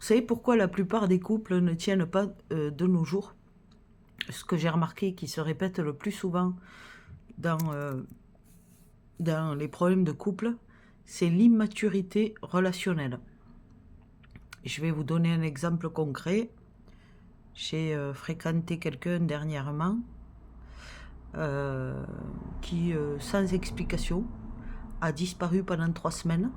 savez pourquoi la plupart des couples ne tiennent pas de nos jours? Ce que j'ai remarqué qui se répète le plus souvent dans les problèmes de couple, c'est l'immaturité relationnelle. Je vais vous donner un exemple concret. J'ai fréquenté quelqu'un dernièrement qui, sans explication, a disparu pendant 3 semaines.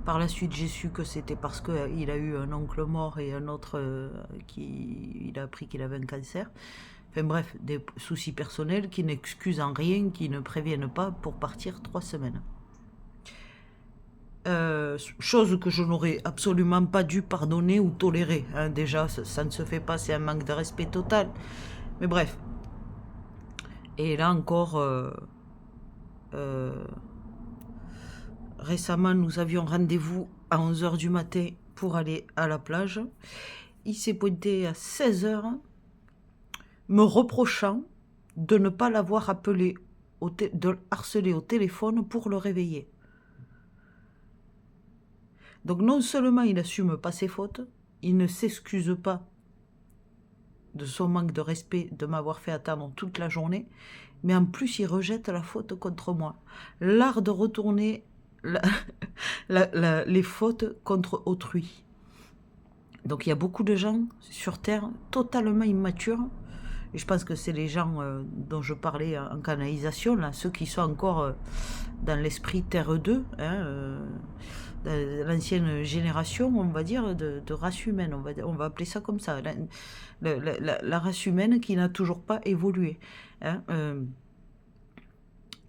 Par la suite, j'ai su que c'était parce qu'il a eu un oncle mort et un autre il a appris qu'il avait un cancer. Enfin bref, des soucis personnels qui n'excusent en rien, qui ne préviennent pas pour partir 3 semaines. Chose que je n'aurais absolument pas dû pardonner ou tolérer. Hein. Déjà, ça ne se fait pas, c'est un manque de respect total. Mais bref. Et là encore, récemment, nous avions rendez-vous à 11h du matin pour aller à la plage. Il s'est pointé à 16h, me reprochant de ne pas l'avoir appelé, de le harceler au téléphone pour le réveiller. Donc non seulement il n'assume pas ses fautes, il ne s'excuse pas de son manque de respect de m'avoir fait attendre toute la journée, mais en plus il rejette la faute contre moi. L'art de retourner les fautes contre autrui. Donc il y a beaucoup de gens sur Terre totalement immatures, et je pense que c'est les gens dont je parlais en canalisation, là, ceux qui sont encore dans l'esprit Terre 2, hein, l'ancienne génération, on va dire, de race humaine, on va appeler ça comme ça, la race humaine qui n'a toujours pas évolué, hein,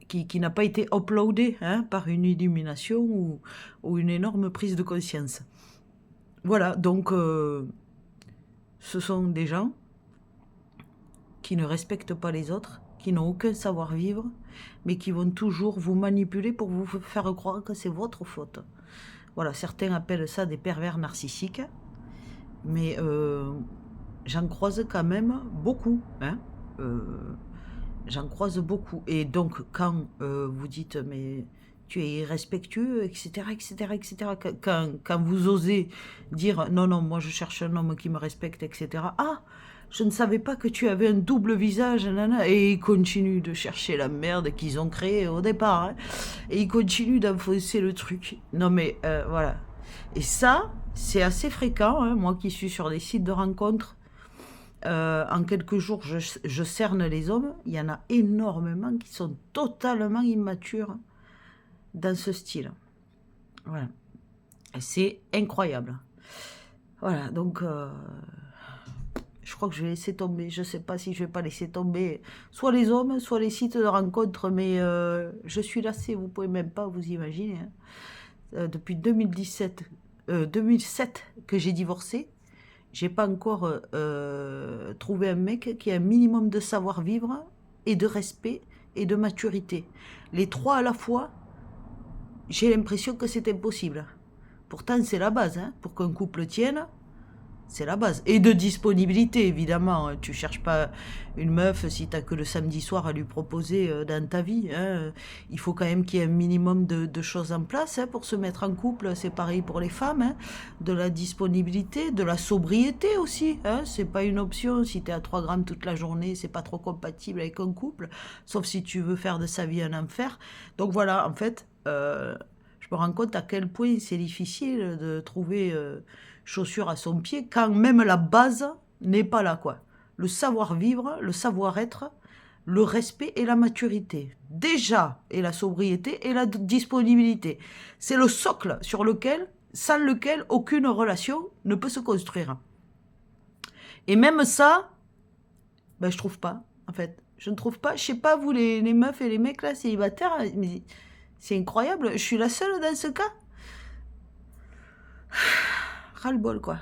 qui n'a pas été uploadée hein, par une illumination ou une énorme prise de conscience. Voilà, donc ce sont des gens qui ne respectent pas les autres, qui n'ont aucun savoir-vivre, mais qui vont toujours vous manipuler pour vous faire croire que c'est votre faute. Voilà, certains appellent ça des pervers narcissiques, mais j'en croise quand même beaucoup. Hein, j'en croise beaucoup. Et donc, quand vous dites, mais tu es irrespectueux, etc., etc., etc., quand vous osez dire, non, non, moi je cherche un homme qui me respecte, etc., ah, je ne savais pas que tu avais un double visage, nana. Et ils continuent de chercher la merde qu'ils ont créée au départ. Hein. Et ils continuent d'enfoncer le truc. Non mais, voilà. Et ça, c'est assez fréquent. Hein, moi qui suis sur des sites de rencontres, en quelques jours, je cerne les hommes. Il y en a énormément qui sont totalement immatures dans ce style. Voilà. Et c'est incroyable. Voilà, donc... je crois que je vais laisser tomber. Je ne sais pas si je ne vais pas laisser tomber soit les hommes, soit les sites de rencontres, mais je suis lassée, vous ne pouvez même pas vous imaginer. Hein. Depuis 2007 que j'ai divorcé, j'ai pas encore trouvé un mec qui a un minimum de savoir-vivre et de respect et de maturité. Les trois à la fois, j'ai l'impression que c'est impossible. Pourtant, c'est la base. Hein. Pour qu'un couple tienne, c'est la base. Et de disponibilité, évidemment. Tu cherches pas une meuf si t'as que le samedi soir à lui proposer dans ta vie. Hein. Il faut quand même qu'il y ait un minimum de choses en place hein, pour se mettre en couple. C'est pareil pour les femmes. Hein. De la disponibilité, de la sobriété aussi. Hein. C'est pas une option. Si t'es à 3 grammes toute la journée, c'est pas trop compatible avec un couple. Sauf si tu veux faire de sa vie un enfer. Donc voilà, en fait... je me rends compte à quel point c'est difficile de trouver chaussures à son pied quand même la base n'est pas là, quoi. Le savoir-vivre, le savoir-être, le respect et la maturité. Déjà, et la sobriété et la disponibilité. C'est le socle sans lequel aucune relation ne peut se construire. Et même ça, ben, je trouve pas, en fait. Je ne trouve pas, je sais pas, vous les meufs et les mecs là, célibataires, mais... c'est incroyable, je suis la seule dans ce cas. Ras-le-bol, quoi.